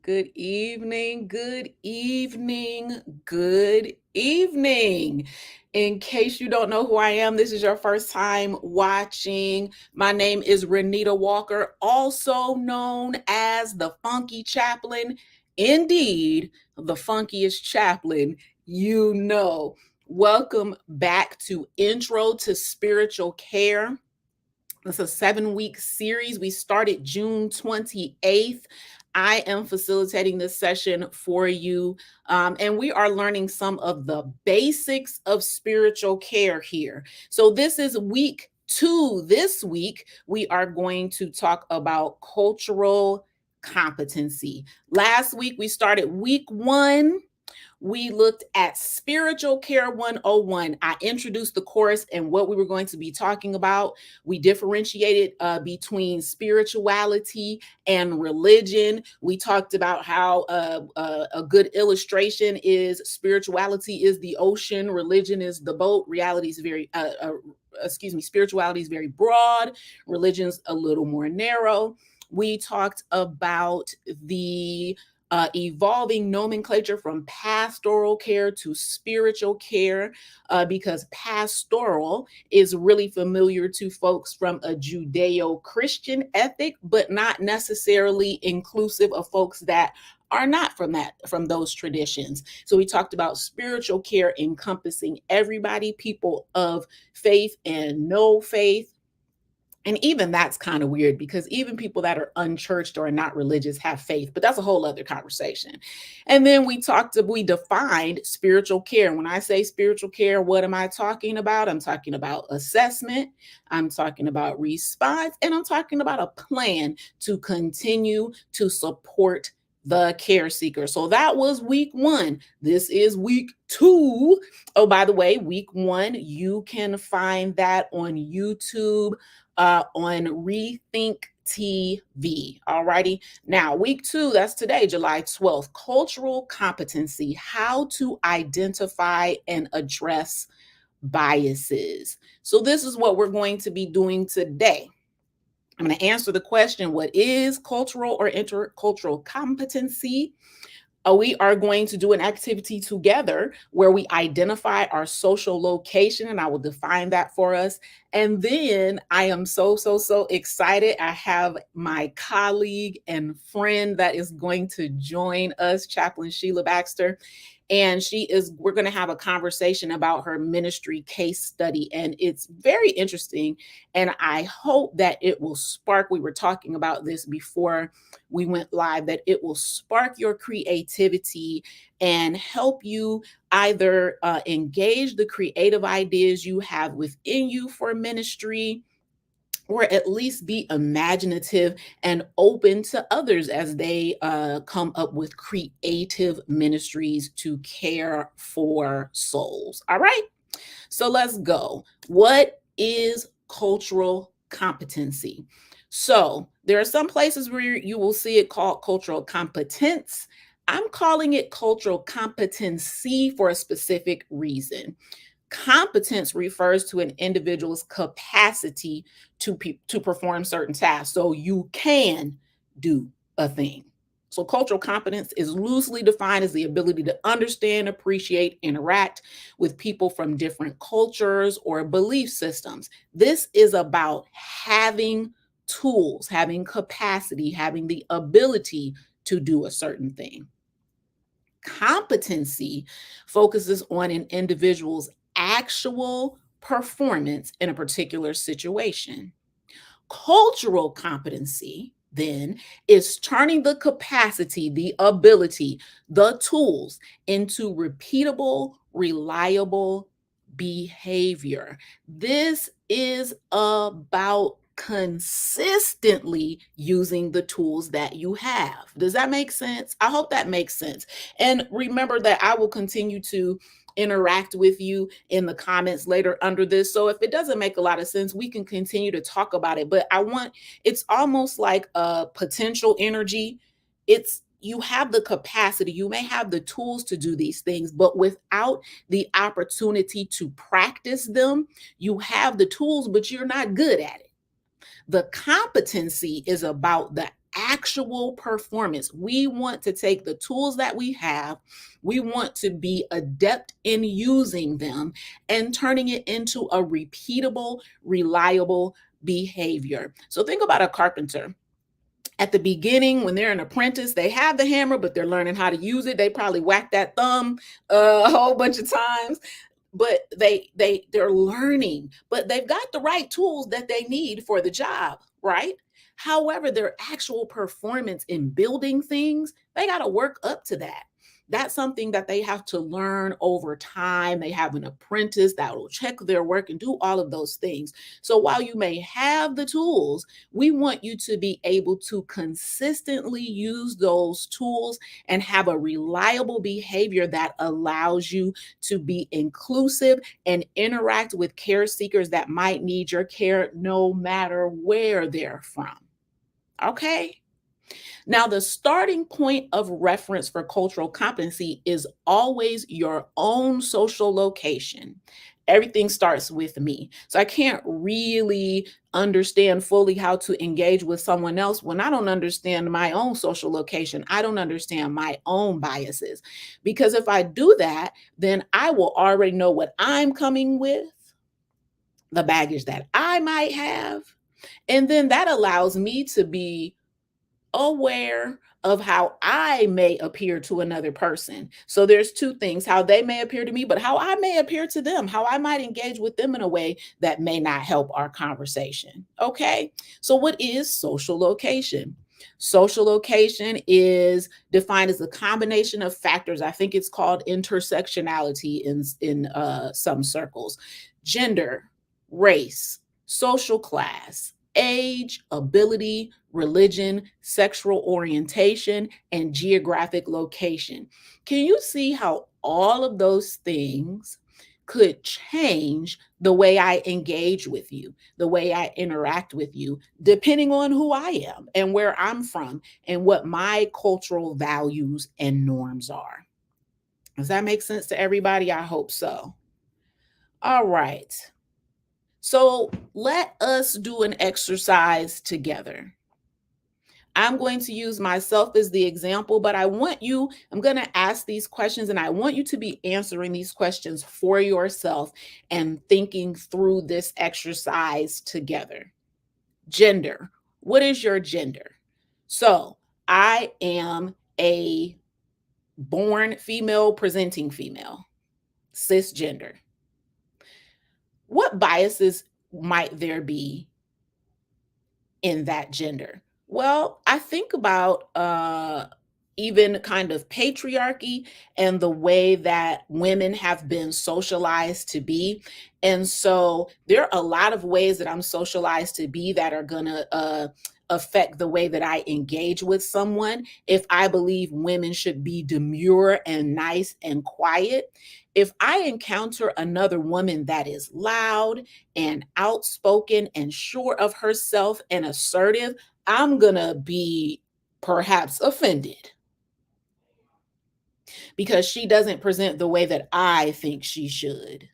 Good evening, good evening, good evening. In case you don't know who I am, this is your first time watching. My name is Renita Walker, also known as the Funky Chaplain. Indeed, the funkiest chaplain you know. Welcome back to Intro to Spiritual Care. It's a 7-week series. We started June 28th. I am facilitating this session for you, and we are learning some of the basics of spiritual care here. So, this is week 2. This week, we are going to talk about cultural competency. Last week, we started week 1. We looked at Spiritual Care 101. I introduced the course and what we were going to be talking about. We differentiated between spirituality and religion. We talked about how a good illustration is spirituality is the ocean, religion is the boat. Reality is spirituality is very broad, religion's a little more narrow. We talked about the evolving nomenclature from pastoral care to spiritual care, because pastoral is really familiar to folks from a Judeo-Christian ethic, but not necessarily inclusive of folks that are not from those traditions. So we talked about spiritual care encompassing everybody, people of faith and no faith. And even that's kind of weird because even people that are unchurched or not religious have faith, but that's a whole other conversation. And then we defined spiritual care. When I say spiritual care, what am I talking about? I'm talking about assessment, I'm talking about response, and I'm talking about a plan to continue to support the care seeker. So that was week 1. This is week 2. Oh, by the way, week 1, you can find that on YouTube, on Rethink TV. Alrighty. Now, week 2, that's today, July 12th. Cultural competency, how to identify and address biases. So this is what we're going to be doing today. I'm going to answer the question, what is cultural or intercultural competency? We are going to do an activity together where we identify our social location, and I will define that for us. And then I am so excited. I have my colleague and friend that is going to join us, Chaplain Sheila Baxter. And we're going to have a conversation about her ministry case study. And it's very interesting. And I hope that it will spark, we were talking about this before we went live, that it will spark your creativity and help you either engage the creative ideas you have within you for ministry, or at least be imaginative and open to others as they come up with creative ministries to care for souls. All right, so let's go. What is cultural competency? So there are some places where you will see it called cultural competence. I'm calling it cultural competency for a specific reason. Competence refers to an individual's capacity to perform certain tasks. So you can do a thing. So cultural competence is loosely defined as the ability to understand, appreciate, interact with people from different cultures or belief systems. This is about having tools, having capacity, having the ability to do a certain thing. Competency focuses on an individual's actual performance in a particular situation. Cultural competency, then, is turning the capacity, the ability, the tools into repeatable, reliable behavior. This is about consistently using the tools that you have. Does that make sense? I hope that makes sense. And remember that I will continue to interact with you in the comments later under this. So if it doesn't make a lot of sense, we can continue to talk about it. But it's almost like a potential energy. You have the capacity, you may have the tools to do these things, but without the opportunity to practice them, you have the tools, but you're not good at it. The competency is about the actual performance. We want to take the tools that we have, we want to be adept in using them and turning it into a repeatable, reliable behavior. So think about a carpenter. At the beginning, when they're an apprentice, they have the hammer, but they're learning how to use it. They probably whack that thumb a whole bunch of times, but they're learning, but they've got the right tools that they need for the job, right? However, their actual performance in building things, they got to work up to that. That's something that they have to learn over time. They have an apprentice that will check their work and do all of those things. So while you may have the tools, we want you to be able to consistently use those tools and have a reliable behavior that allows you to be inclusive and interact with care seekers that might need your care no matter where they're from. Okay? Now, the starting point of reference for cultural competency is always your own social location. Everything starts with me. So I can't really understand fully how to engage with someone else when I don't understand my own social location. I don't understand my own biases. Because if I do that, then I will already know what I'm coming with, the baggage that I might have. And then that allows me to be aware of how I may appear to another person. So there's two things, how they may appear to me, but how I may appear to them, how I might engage with them in a way that may not help our conversation. Okay. So what is social location? Social location is defined as a combination of factors. I think it's called intersectionality in some circles. Gender, race, social class, age, ability, religion, sexual orientation, and geographic location. Can you see how all of those things could change the way I engage with you, the way I interact with you, depending on who I am and where I'm from and what my cultural values and norms are? Does that make sense to everybody? I hope so. All right. So let us do an exercise together. I'm going to use myself as the example, but I'm going to ask these questions and I want you to be answering these questions for yourself and thinking through this exercise together. Gender. What is your gender? So I am a born female, presenting female, cisgender. What biases might there be in that gender? Well, I think about even kind of patriarchy and the way that women have been socialized to be. And so there are a lot of ways that I'm socialized to be that are going to affect the way that I engage with someone. If I believe women should be demure and nice and quiet, if I encounter another woman that is loud and outspoken and sure of herself and assertive, I'm going to be perhaps offended because she doesn't present the way that I think she should.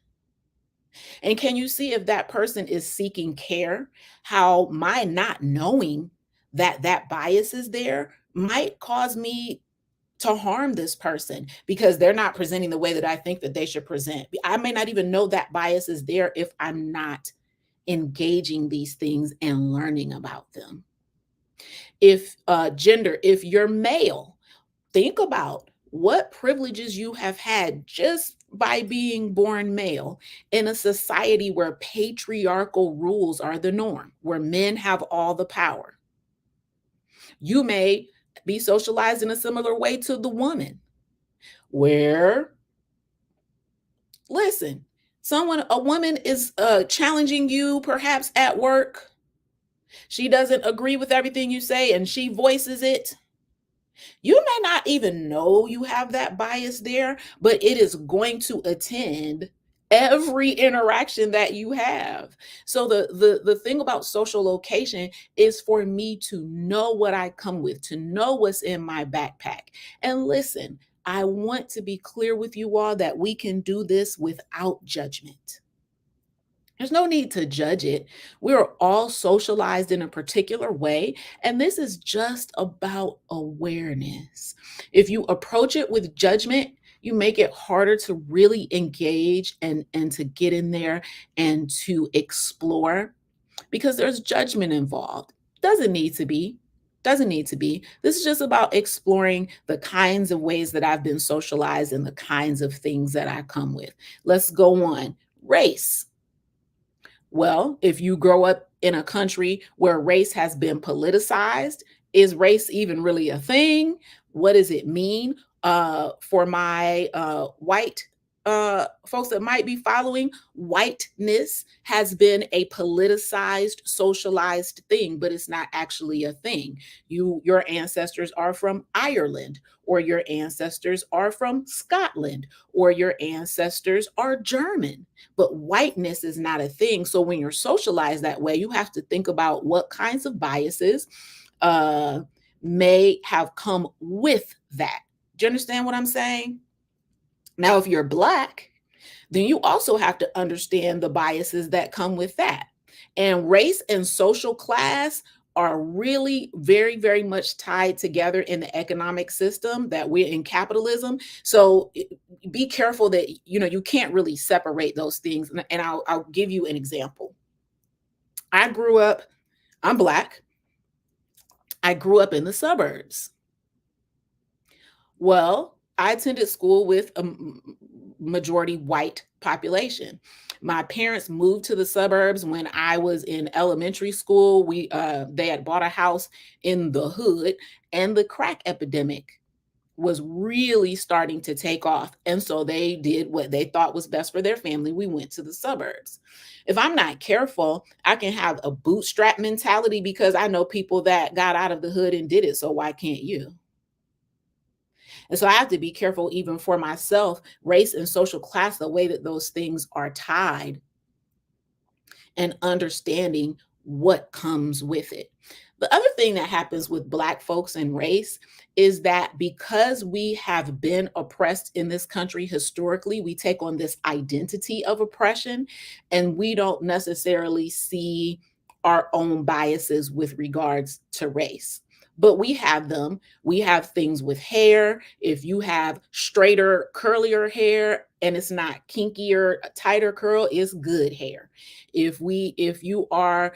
And can you see if that person is seeking care, how my not knowing that that bias is there might cause me to harm this person because they're not presenting the way that I think that they should present. I may not even know that bias is there if I'm not engaging these things and learning about them. If gender, if you're male, think about what privileges you have had just by being born male in a society where patriarchal rules are the norm, where men have all the power. You may be socialized in a similar way to the woman, where, listen, a woman is challenging you perhaps at work. She doesn't agree with everything you say and she voices it. You may not even know you have that bias there, but it is going to attend every interaction that you have. So the thing about social location is for me to know what I come with, to know what's in my backpack. And listen, I want to be clear with you all that we can do this without judgment. There's no need to judge it. We're all socialized in a particular way, and this is just about awareness. If you approach it with judgment, you make it harder to really engage and to get in there and to explore because there's judgment involved. Doesn't need to be. Doesn't need to be. This is just about exploring the kinds of ways that I've been socialized and the kinds of things that I come with. Let's go on. Race. Well, if you grow up in a country where race has been politicized, is race even really a thing? What does it mean? For my white folks that might be following, whiteness has been a politicized, socialized thing, but it's not actually a thing. Your ancestors are from Ireland, or your ancestors are from Scotland, or your ancestors are German, but whiteness is not a thing. So when you're socialized that way, you have to think about what kinds of biases uh, may have come with that. Do you understand what I'm saying? Now, if you're Black, then you also have to understand the biases that come with that. And race and social class are really very, very much tied together in the economic system that we're in capitalism. So be careful that you can't really separate those things. And I'll give you an example. I grew up, I'm Black. I grew up in the suburbs. Well, I attended school with a majority white population. My parents moved to the suburbs when I was in elementary school. They had bought a house in the hood, and the crack epidemic was really starting to take off. And so they did what they thought was best for their family. We went to the suburbs. If I'm not careful, I can have a bootstrap mentality because I know people that got out of the hood and did it. So why can't you? And so I have to be careful even for myself, race and social class, the way that those things are tied and understanding what comes with it. The other thing that happens with Black folks and race is that because we have been oppressed in this country historically, we take on this identity of oppression and we don't necessarily see our own biases with regards to race. But we have them. We have things with hair. If you have straighter, curlier hair and it's not kinkier, tighter curl, it's good hair. If you are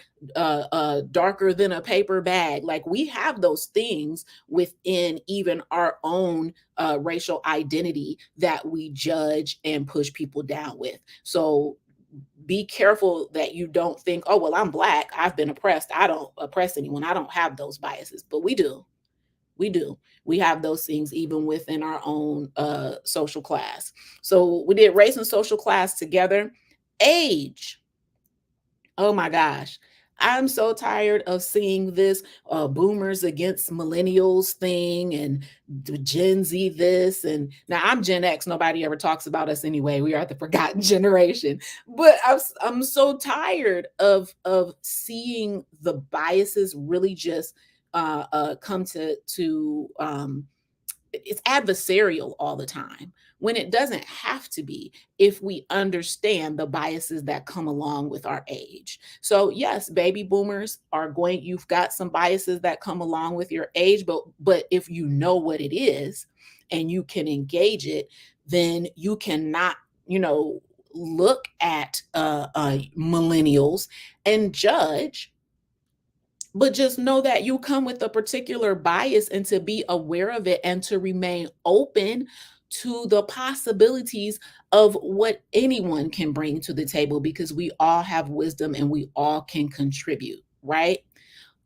darker than a paper bag, like we have those things within even our own racial identity that we judge and push people down with. So be careful that you don't think, oh, well, I'm Black, I've been oppressed, I don't oppress anyone, I don't have those biases. But we do. We do. We have those things even within our own social class. So we did race and social class together. Age. Oh my gosh. I'm so tired of seeing this boomers against millennials thing and the Gen Z this. And now I'm Gen X. Nobody ever talks about us anyway. We are the forgotten generation. But I'm so tired of seeing the biases really just come to it's adversarial all the time when it doesn't have to be if we understand the biases that come along with our age. So yes, baby boomers are going, you've got some biases that come along with your age, but if you know what it is and you can engage it, then you cannot, look at millennials and judge, but just know that you come with a particular bias and to be aware of it and to remain open to the possibilities of what anyone can bring to the table because we all have wisdom and we all can contribute, right?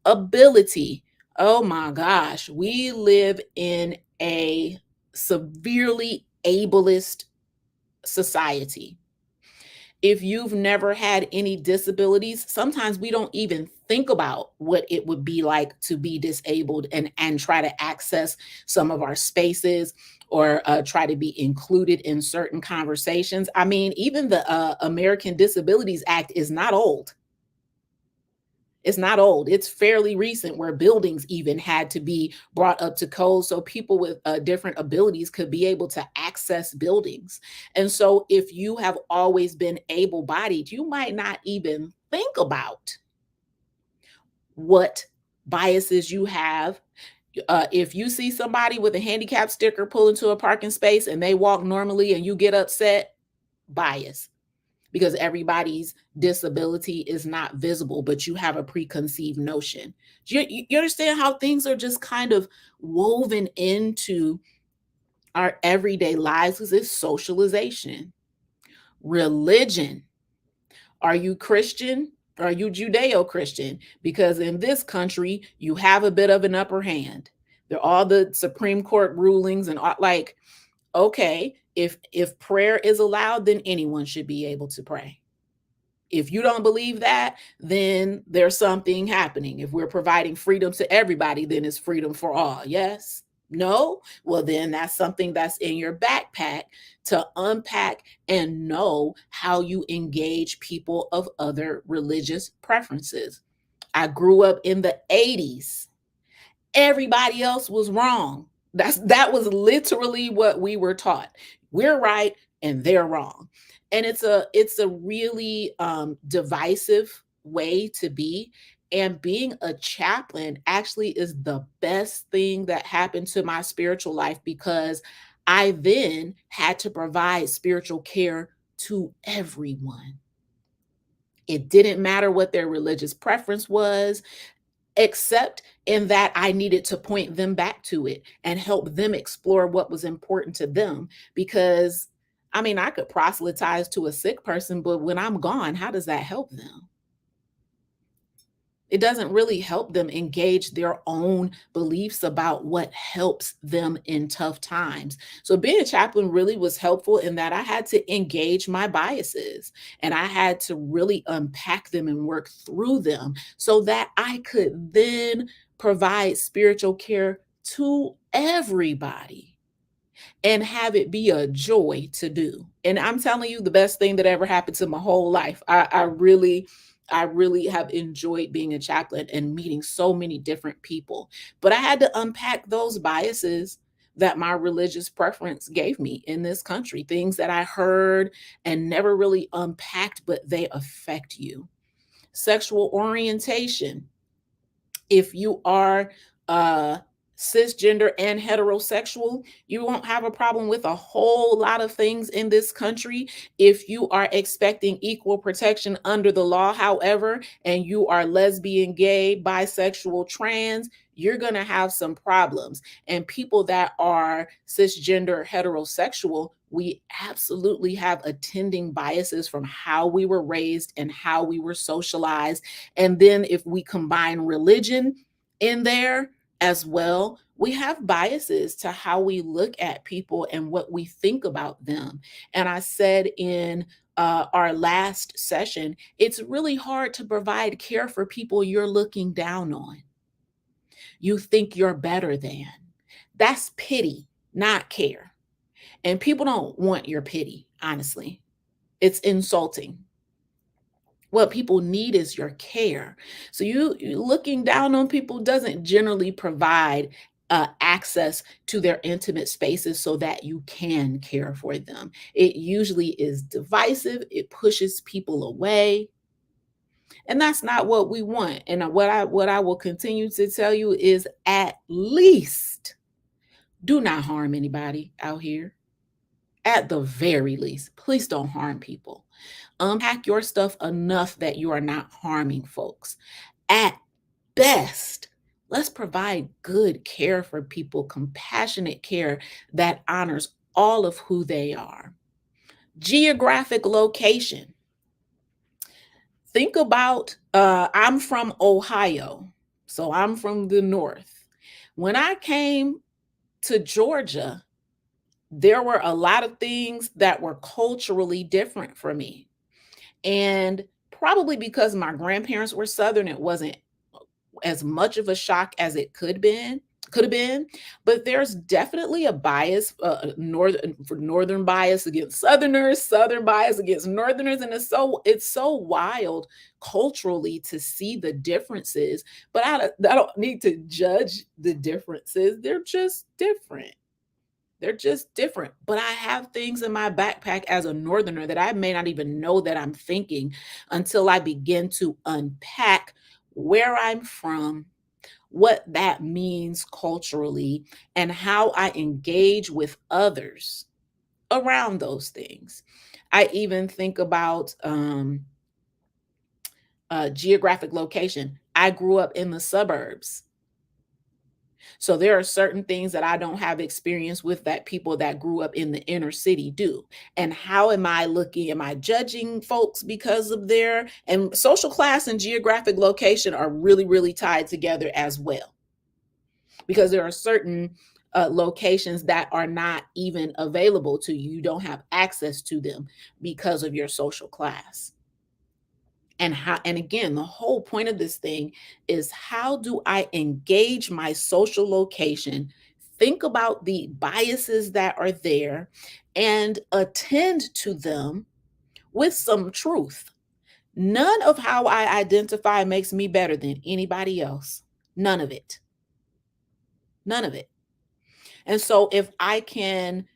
Ability. Oh my gosh, we live in a severely ableist society. If you've never had any disabilities, sometimes we don't even think about what it would be like to be disabled and try to access some of our spaces or try to be included in certain conversations. I mean, even the American Disabilities Act is not old. It's not old. It's fairly recent where buildings even had to be brought up to code so people with different abilities could be able to access buildings. And so if you have always been able bodied, you might not even think about what biases you have. If you see somebody with a handicap sticker pull into a parking space and they walk normally and you get upset, bias, because everybody's disability is not visible, but you have a preconceived notion. You understand how things are just kind of woven into our everyday lives because it's socialization. Religion. Are you Christian? Are you Judeo Christian? Because in this country, you have a bit of an upper hand. There are all the Supreme Court rulings and like, okay, if prayer is allowed, then anyone should be able to pray. If you don't believe that, then there's something happening. If we're providing freedom to everybody, then it's freedom for all. Yes? No? Well, then that's something that's in your backpack to unpack and know how you engage people of other religious preferences. I grew up in the 80s. Everybody else was wrong. That was literally what we were taught. We're right and they're wrong. And it's a really divisive way to be. And being a chaplain actually is the best thing that happened to my spiritual life because I then had to provide spiritual care to everyone. It didn't matter what their religious preference was, except in that I needed to point them back to it and help them explore what was important to them. Because, I mean, I could proselytize to a sick person, but when I'm gone, how does that help them? It doesn't really help them engage their own beliefs about what helps them in tough times. So being a chaplain really was helpful in that I had to engage my biases and I had to really unpack them and work through them so that I could then provide spiritual care to everybody and have it be a joy to do. And I'm telling you, the best thing that ever happened to my whole life. I really have enjoyed being a chaplain and meeting so many different people. But I had to unpack those biases that my religious preference gave me in this country, things that I heard and never really unpacked, but they affect you. Sexual orientation, if you are cisgender and heterosexual, you won't have a problem with a whole lot of things in this country. If you are expecting equal protection under the law, however, and you are lesbian, gay, bisexual, trans, you're going to have some problems. And people that are cisgender, heterosexual, we absolutely have attending biases from how we were raised and how we were socialized. And then if we combine religion in there as well, we have biases to how we look at people and what we think about them. And I said in our last session, it's really hard to provide care for people you're looking down on. You think you're better than. That's pity, not care. And people don't want your pity, honestly. It's insulting. What people need is your care. So you looking down on people doesn't generally provide access to their intimate spaces so that you can care for them. It usually is divisive. It pushes people away, and that's not what we want. And what I will continue to tell you is at least do not harm anybody out here. At the very least, please don't harm people. Unpack your stuff enough that you are not harming folks. At best, let's provide good care for people, compassionate care that honors all of who they are. Geographic location. Think about, I'm from Ohio, so I'm from the North. When I came to Georgia, there were a lot of things that were culturally different for me. And probably because my grandparents were Southern, it wasn't as much of a shock as it could been Could have been, but there's definitely a bias, northern bias against southerners, southern bias against northerners, and it's so wild culturally to see the differences. But I don't need to judge the differences. They're just different. They're just different. But I have things in my backpack as a northerner that I may not even know that I'm thinking until I begin to unpack where I'm from, what that means culturally, and how I engage with others around those things. I even think about geographic location. I grew up in the suburbs. So there are certain things that I don't have experience with that people that grew up in the inner city do. And how am I looking? Am I judging folks because of their, and social class and geographic location are really, really tied together as well, because there are certain locations that are not even available to you. You don't have access to them because of your social class. And again, the whole point of this thing is, how do I engage my social location, think about the biases that are there, and attend to them with some truth. None of how I identify makes me better than anybody else. None of it. None of it. And so if I can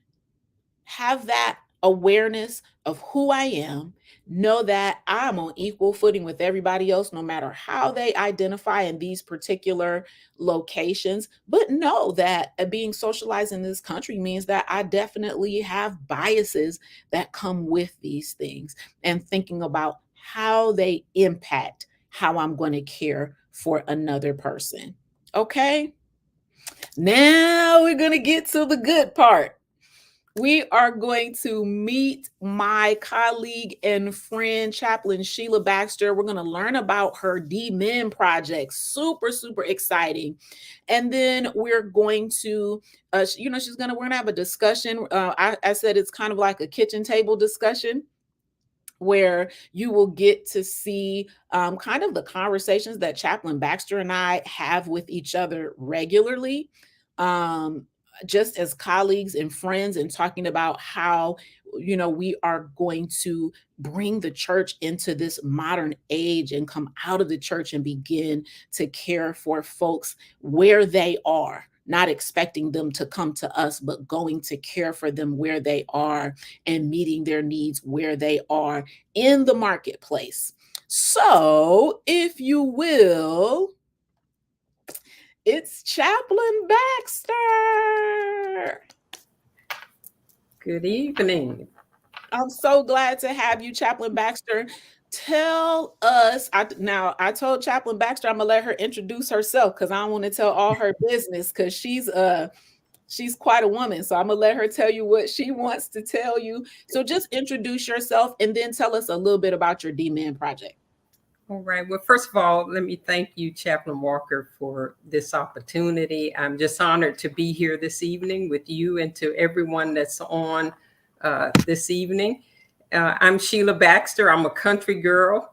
have that awareness of who I am, know that I'm on equal footing with everybody else, no matter how they identify in these particular locations. But know that being socialized in this country means that I definitely have biases that come with these things, and thinking about how they impact how I'm going to care for another person. Okay. Now we're going to get to the good part. We are going to meet my colleague and friend, Chaplain Sheila Baxter. We're going to learn about her D-Men project. Super, super exciting. And then we're going to, we're going to have a discussion. I said it's kind of like a kitchen table discussion, where you will get to see kind of the conversations that Chaplain Baxter and I have with each other regularly, um, just as colleagues and friends, and talking about how, we are going to bring the church into this modern age and come out of the church and begin to care for folks where they are, not expecting them to come to us, but going to care for them where they are and meeting their needs where they are in the marketplace. So, if you will, it's Chaplain Baxter. Good evening. I'm so glad to have you, Chaplain Baxter. Tell us. I told Chaplain Baxter I'm gonna let her introduce herself, because I don't want to tell all her business, because she's quite a woman. So I'm gonna let her tell you what she wants to tell you. So just introduce yourself and then tell us a little bit about your D-Man project. All right. Well, first of all, let me thank you, Chaplain Walker, for this opportunity. I'm just honored to be here this evening with you and to everyone that's on this evening. I'm Sheila Baxter. I'm a country girl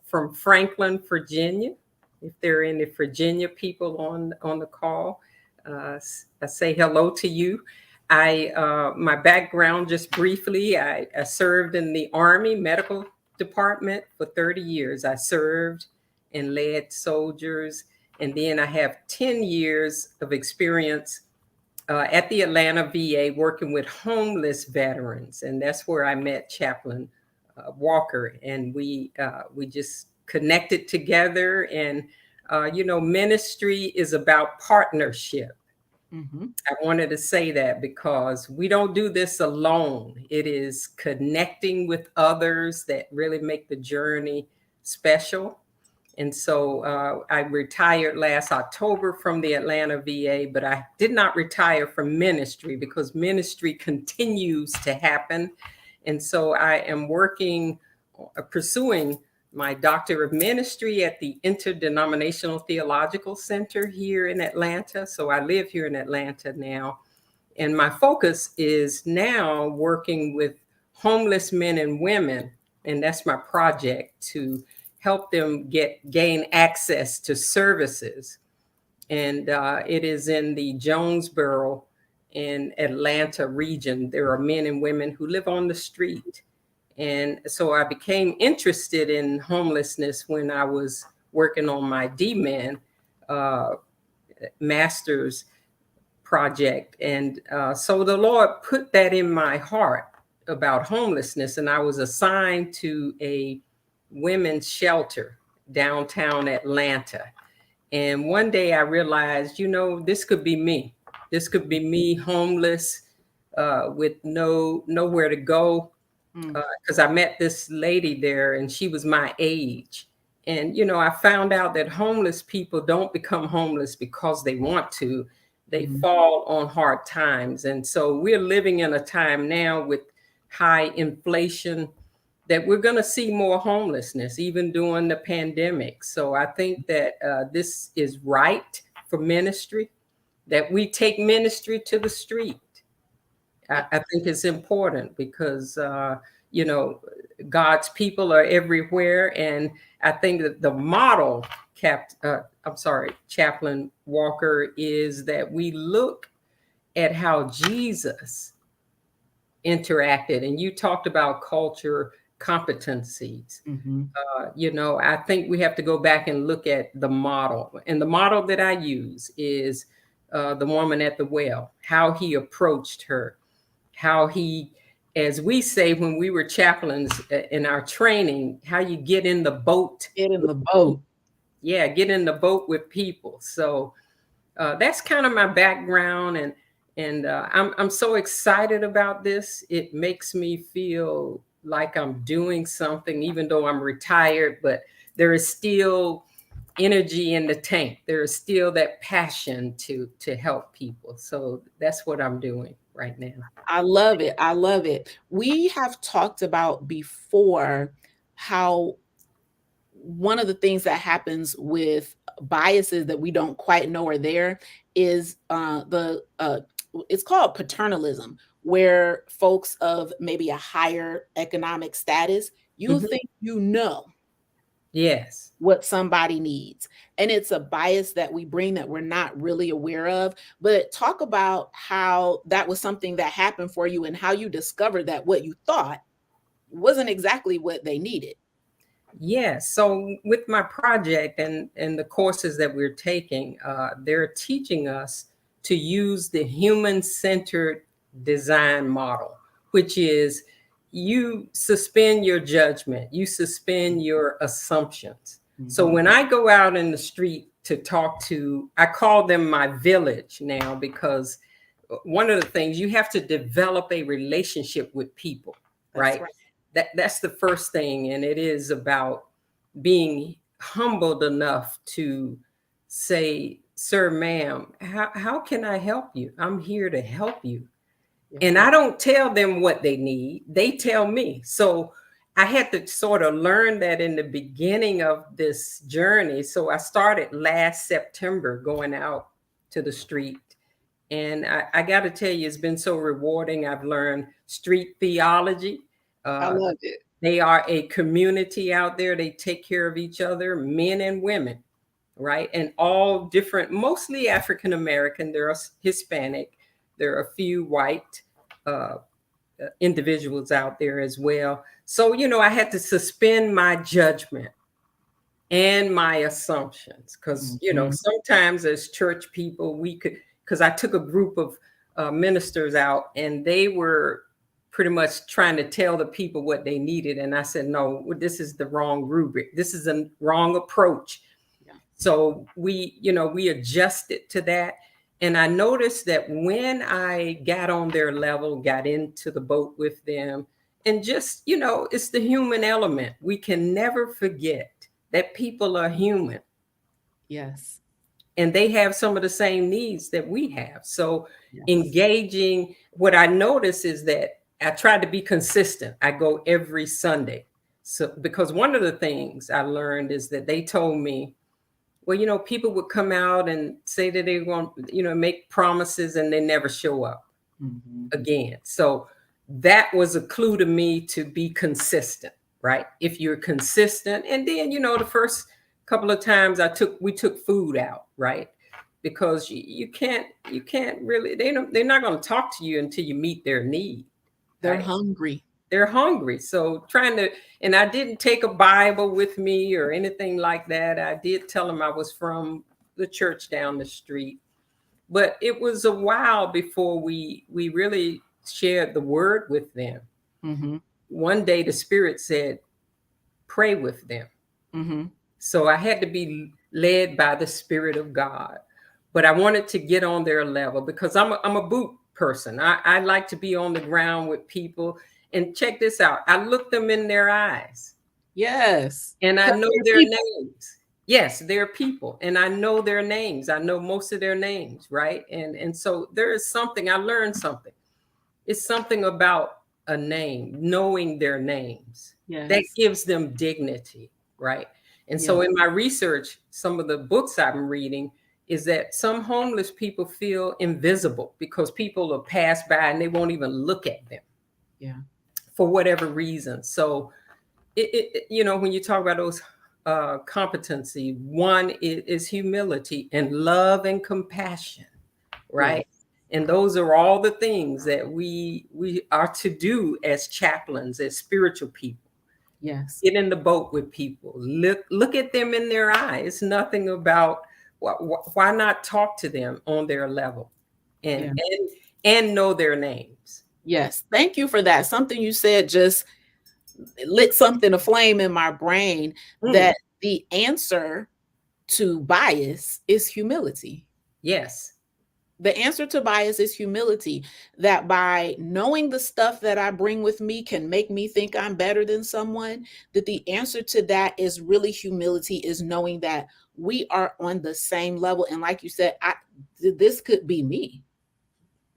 from Franklin, Virginia. If there are any Virginia people on the call, I say hello to you. My background, just briefly, I served in the Army Medical Department for 30 years. I served and led soldiers, and then I have 10 years of experience at the Atlanta VA working with homeless veterans, and that's where I met Chaplain Walker, and we just connected together. And ministry is about partnership. Mm-hmm. I wanted to say that because we don't do this alone. It is connecting with others that really make the journey special. And so I retired last October from the Atlanta VA, but I did not retire from ministry because ministry continues to happen. And so I am pursuing my Doctor of Ministry at the Interdenominational Theological Center here in Atlanta. So I live here in Atlanta now. And my focus is now working with homeless men and women. And that's my project, to help them gain access to services. and it is in the Jonesboro and Atlanta region. There are men and women who live on the street. And so I became interested in homelessness when I was working on my DMin master's project. And so the Lord put that in my heart about homelessness. And I was assigned to a women's shelter downtown Atlanta. And one day I realized, this could be me. This could be me, homeless, with nowhere to go. Because I met this lady there and she was my age. And, I found out that homeless people don't become homeless because they want to. They fall on hard times. And so we're living in a time now with high inflation that we're going to see more homelessness, even during the pandemic. So I think that this is right for ministry, that we take ministry to the street. I think it's important because, God's people are everywhere. And I think that the model, Chaplain Walker, is that we look at how Jesus interacted. And you talked about culture competencies. I think we have to go back and look at the model. And the model that I use is the woman at the well, how he approached her, how he, as we say when we were chaplains in our training, how you get in the boat. Get in the boat. Yeah, get in the boat with people. So that's kind of my background, and I'm so excited about this. It makes me feel like I'm doing something, even though I'm retired, but there is still energy in the tank. There is still that passion to help people. So that's what I'm doing right now. I love it. I love it. We have talked about before how one of the things that happens with biases that we don't quite know are there is it's called paternalism, where folks of maybe a higher economic status, you think Yes. what somebody needs. And it's a bias that we bring that we're not really aware of. But talk about how that was something that happened for you and how you discovered that what you thought wasn't exactly what they needed. Yeah. So with my project and the courses that we're taking, they're teaching us to use the human-centered design model, which is you suspend your judgment, you suspend your assumptions. So when I go out in the street to talk to, I call them my village now, because one of the things, you have to develop a relationship with people, right? That's the first thing. And it is about being humbled enough to say, sir, ma'am, how can I help you? I'm here to help you. And I don't tell them what they need. They tell me. So I had to sort of learn that in the beginning of this journey. So I started last September going out to the street. And I got to tell you, it's been so rewarding. I've learned street theology. I love it. They are a community out there. They take care of each other, men and women, right? And all different, mostly African American. There are Hispanic. There are a few white individuals out there as well. So, I had to suspend my judgment and my assumptions because, sometimes as church people, because I took a group of ministers out and they were pretty much trying to tell the people what they needed. And I said, no, this is the wrong rubric. This is a wrong approach. Yeah. So we adjusted to that. And I noticed that when I got on their level, got into the boat with them, and just, it's the human element. We can never forget that people are human. Yes. And they have some of the same needs that we have. So engaging, what I notice is that I try to be consistent. I go every Sunday. So, because one of the things I learned is that they told me, well, people would come out and say that they want, make promises and they never show up again. So that was a clue to me to be consistent, right? If you're consistent, and then, the first couple of times we took food out, right? because you can't really, they're not going to talk to you until you meet their need. They're Right? hungry. They're hungry. So and I didn't take a Bible with me or anything like that. I did tell them I was from the church down the street, but it was a while before we really shared the word with them. Mm-hmm. One day the Spirit said, pray with them. Mm-hmm. So I had to be led by the Spirit of God. But I wanted to get on their level because I'm a boot person. I like to be on the ground with people. And check this out. I look them in their eyes. Yes. And I 'Cause know they're their people. names. Yes, they're people. And I know their names. I know most of their names, right? And so there is something, I learned something. It's something about a name, knowing their names. That Yes. gives them dignity, right? And Yeah. so in my research, some of the books I'm reading is that some homeless people feel invisible because people will pass by and they won't even look at them Yeah. for whatever reason. So when you talk about those competency, one is humility and love and compassion, Yeah. right? And those are all the things that we are to do as chaplains, as spiritual people. Yes. Get in the boat with people. Look at them in their eyes. It's nothing about why not talk to them on their level, and Yeah. and know their names. Yes. Thank you for that. Something you said just lit something aflame in my brain, Mm, that the answer to bias is humility. yes. The answer to bias is humility, that by knowing the stuff that I bring with me can make me think I'm better than someone, that the answer to that is really humility, is knowing that we are on the same level. And like you said, this could be me.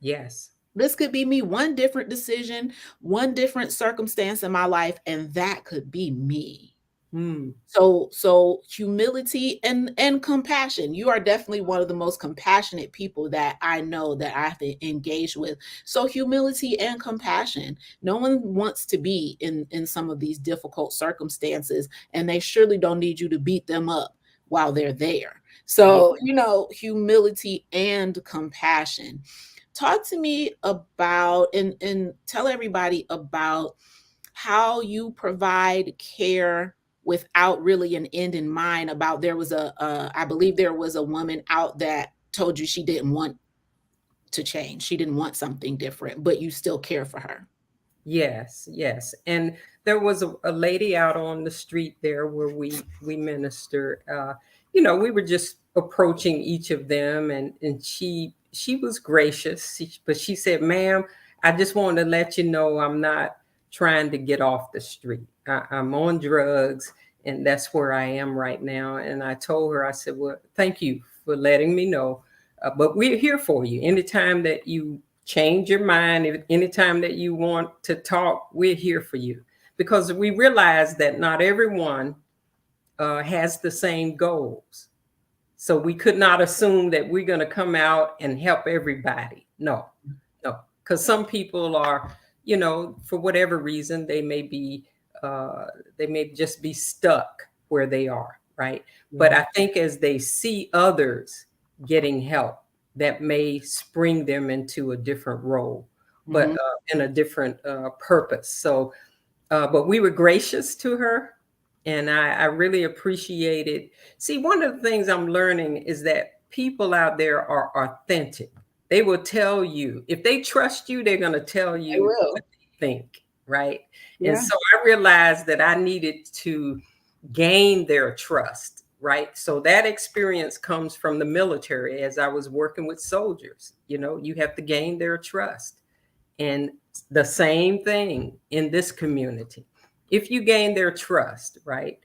Yes. This could be me, one different decision, one different circumstance in my life, and that could be me. Mm, So humility and compassion. You are definitely one of the most compassionate people that I know, that I've engaged with. So humility and compassion. No one wants to be in some of these difficult circumstances, and they surely don't need you to beat them up while they're there. yeah. So, humility and compassion. Talk to me about, and tell everybody about how you provide care without really an end in mind. About, there was I believe there was a woman out that told you she didn't want to change, she didn't want something different, but you still care for her. Yes, yes. And there was a lady out on the street there where we minister. We were just approaching each of them, and she was gracious, but she said, "Ma'am, I just wanted to let you know I'm not trying to get off the street. I'm on drugs, and that's where I am right now." And I told her, I said, "Well, thank you for letting me know, but we're here for you. Anytime that you change your mind, if anytime that you want to talk, we're here for you." Because we realize that not everyone has the same goals. So we could not assume that we're going to come out and help everybody. No, no. Because some people are, for whatever reason, uh, they may just be stuck where they are, right? But Yeah. I think as they see others getting help, that may spring them into a different role, but Mhm. in a different purpose. So, but we were gracious to her, and I really appreciated. See, one of the things I'm learning is that people out there are authentic. They will tell you, if they trust you, they're going to tell I you what will. they think, right? And Yeah. so I realized that I needed to gain their trust, right? So that experience comes from the military. As I was working with soldiers, you have to gain their trust. And the same thing in this community. If you gain their trust, right?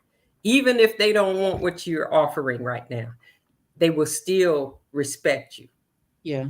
Even if they don't want what you're offering right now, they will still respect you. Yeah.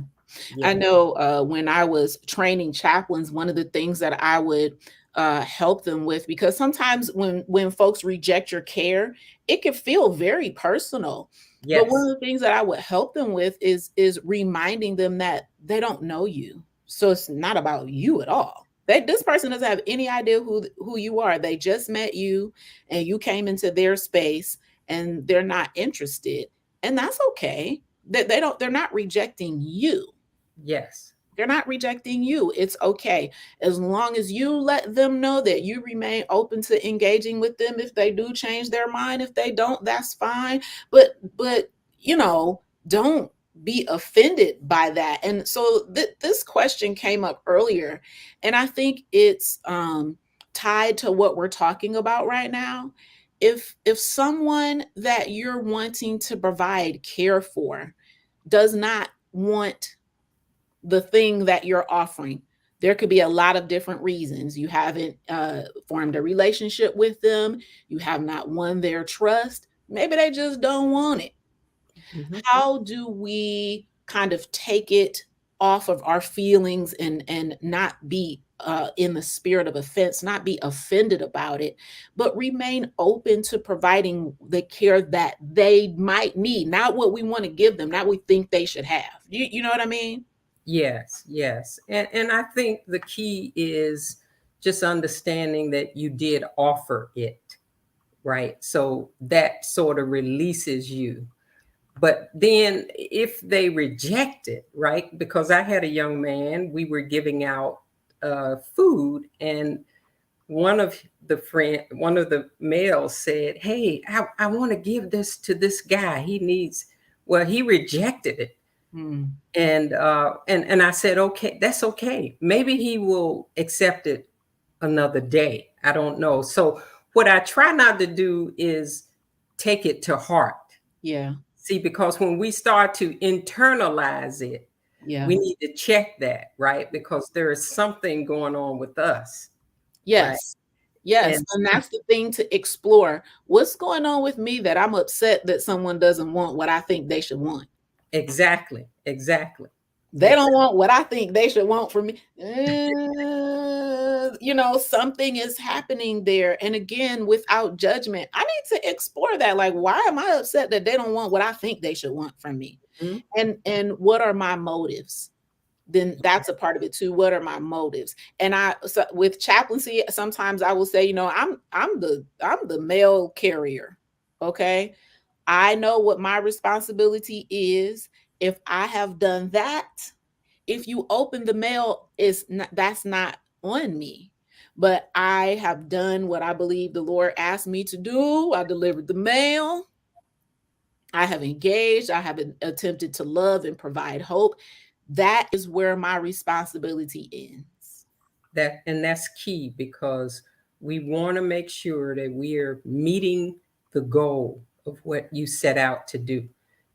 I Yeah. know, when I was training chaplains, one of the things that I would help them with, because sometimes when folks reject your care, it can feel very personal. But one Yes. of the things that I would help them with is reminding them that they don't know you, so it's not about you at all. This person doesn't have any idea who you are. They just met you, and you came into their space, and they're not interested, and that's okay. they're not rejecting you. Yes. They're not rejecting you. It's okay. As long as you let them know that you remain open to engaging with them. If they do change their mind, if they don't, that's fine. But you know, don't be offended by that. And so this question came up earlier, and I think it's tied to what we're talking about right now. If someone that you're wanting to provide care for does not want the thing that you're offering, there could be a lot of different reasons. You haven't formed a relationship with them, you have not won their trust, maybe they just don't want it. Mm-hmm. How do we kind of take it off of our feelings and not be in the spirit of offense, not be offended about it, but remain open to providing the care that they might need, not what we want to give them, not what we think they should have. You know what I mean? Yes, yes. And I think the key is just understanding that you did offer it, right? So that sort of releases you. But then if they reject it, right? Because I had a young man, we were giving out food, and one of the males said, "Hey, I want to give this to this guy. He needs." Well, he rejected it. Mm. And I said, okay, that's okay. Maybe he will accept it another day. I don't know. So what I try not to do is take it to heart. Yeah. See, because when we start to internalize it, Yeah. we need to check that, right? Because there is something going on with us, right? Yes. Yes. And And that's the thing to explore. What's going on with me that I'm upset that someone doesn't want what I think they should want? exactly, exactly, They exactly. don't want what I think they should want from me. You know, something is happening there. And again, without judgment, I need to explore that. Like, why am I upset that they don't want what I think they should want from me? Mhm. And what are my motives? Then that's a part of it too. What are my motives? And with chaplaincy, sometimes I will say, you know, I'm the mail carrier. Okay. I know what my responsibility is. If I have done that, if you open the mail, that's not on me. But I have done what I believe the Lord asked me to do. I delivered the mail. I have engaged. I have attempted to love and provide hope. That is where my responsibility ends. That's key because we want to make sure that we are meeting the goal of what you set out to do.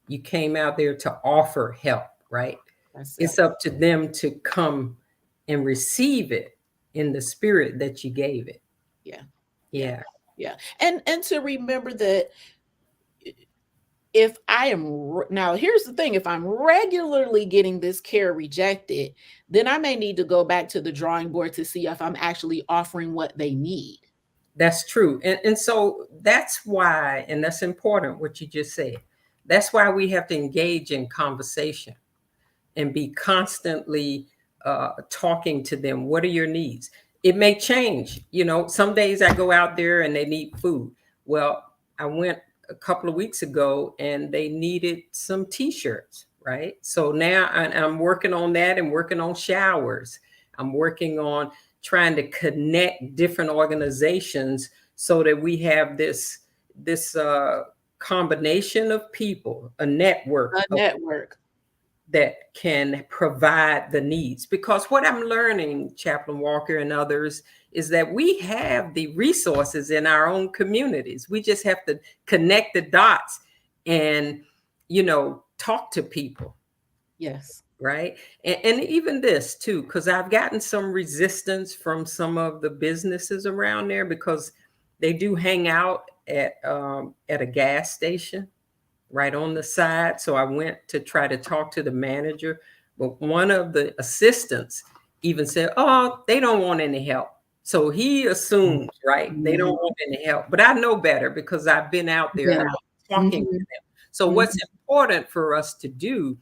You came out there to offer help, right? That's it. It's up to them to come and receive it in the spirit that you gave it. Yeah. Yeah. Yeah, Yeah. And to remember that if I am now, here's the thing, if I'm regularly getting this care rejected, then I may need to go back to the drawing board to see if I'm actually offering what they need. that's true. And so that's why, and that's important what you just said. That's why we have to engage in conversation and be constantly talking to them. What are your needs? It may change. You know, some days I go out there and they need food. Well, I went a couple of weeks ago and they needed some t-shirts, right? So now I'm working on that and working on showers. I'm working on trying to connect different organizations so that we have this combination of people, a network A of network. that can provide the needs. Because what I'm learning, Chaplain Walker and others, is that we have the resources in our own communities. We just have to connect the dots and, talk to people, Yes. right? And even this too, because I've gotten some resistance from some of the businesses around there because they do hang out at a gas station right on the side. So I went to try to talk to the manager, but one of the assistants even said, "Oh, they don't want any help." So he assumes, right, they don't Mhm. want any help. But I know better because I've been out there Been and out. I'm talking to Mhm. them. So Mhm. what's important for us to do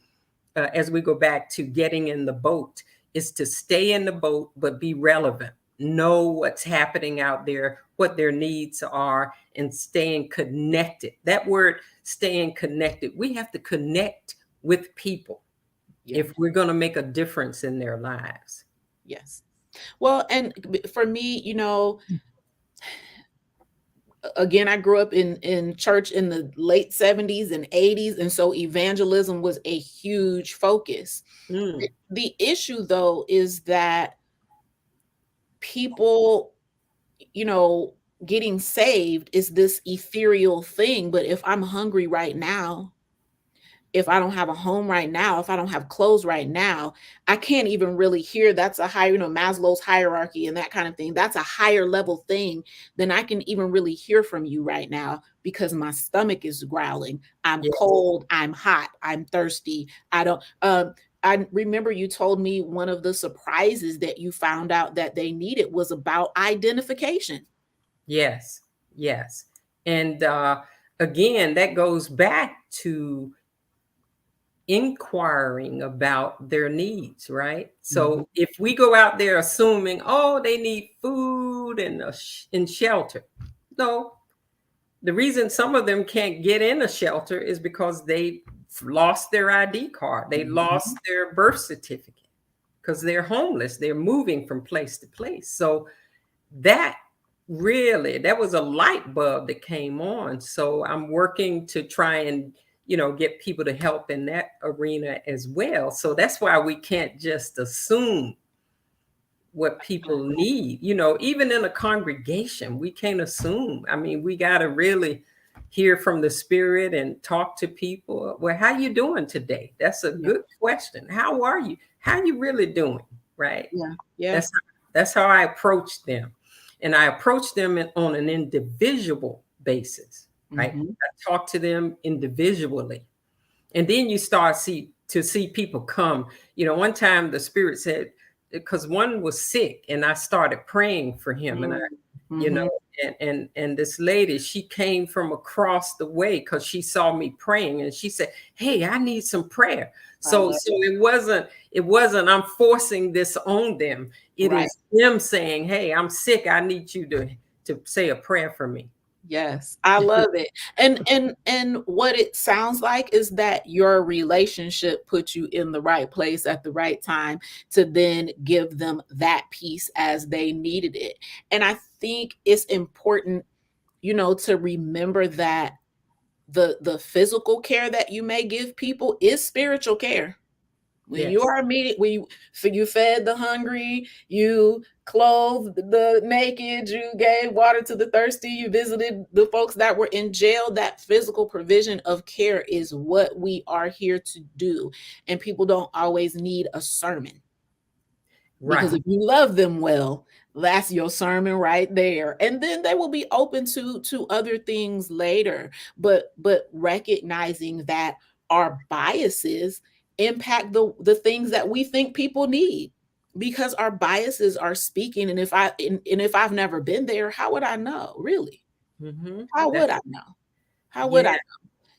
as we go back to getting in the boat is to stay in the boat, but be relevant, know what's happening out there, what their needs are, and staying connected. That word, staying connected, we have to connect with people Yeah. if we're going to make a difference in their lives. Yes. Well, and for me, again, I grew up in church in the late 70s and 80s, and so evangelism was a huge focus. Mm, The issue though is that people, you know, getting saved is this ethereal thing, but if I'm hungry right now, if I don't have a home right now, if I don't have clothes right now, I can't even really hear. That's a higher, Maslow's hierarchy and that kind of thing. That's a higher level thing than I can even really hear from you right now because my stomach is growling. I'm yes. cold. I'm hot. I'm thirsty. I don't, I remember you told me one of the surprises that you found out that they needed was about identification. Yes. Yes. And again, that goes back to inquiring about their needs, right? Mhm. So if we go out there assuming, oh, they need food and shelter, no. The reason some of them can't get in a shelter is because they lost their ID card, they lost Mhm. their birth certificate because they're homeless, they're moving from place to place. So that that was a light bulb that came on. So I'm working to try and get people to help in that arena as well. So that's why we can't just assume what people need. Even in a congregation, we can't assume. I mean, we got to really hear from the spirit and talk to people. Well, how you doing today? That's a Yeah. good question. How are you? How you really doing? Right? Yeah. Yeah. That's how I approach them. And I approach them on an individual basis, right? Mhm. I talk to them individually. And then you start to see people come. One time the spirit said, because one was sick and I started praying for him. And I, you know, Mhm. and this lady, she came from across the way because she saw me praying and she said, hey, I need some prayer. I So love it wasn't I'm forcing this on them. It Right. is them saying, hey, I'm sick. I need you to say a prayer for me. Yes, I love it. And what it sounds like is that your relationship put you in the right place at the right time to then give them that piece as they needed it. And I think it's important, to remember that the physical care that you may give people is spiritual care. When you Yes. are immediate, you fed the hungry, you clothed the naked, you gave water to the thirsty, you visited the folks that were in jail. That physical provision of care is what we are here to do. And people don't always need a sermon. Because Right. if you love them well, that's your sermon right there. And then they will be open to other things later. But recognizing that our biases impact the things that we think people need, because our biases are speaking. And if I've never been there, how would I know? Really? How would That's I know? How would yeah. I?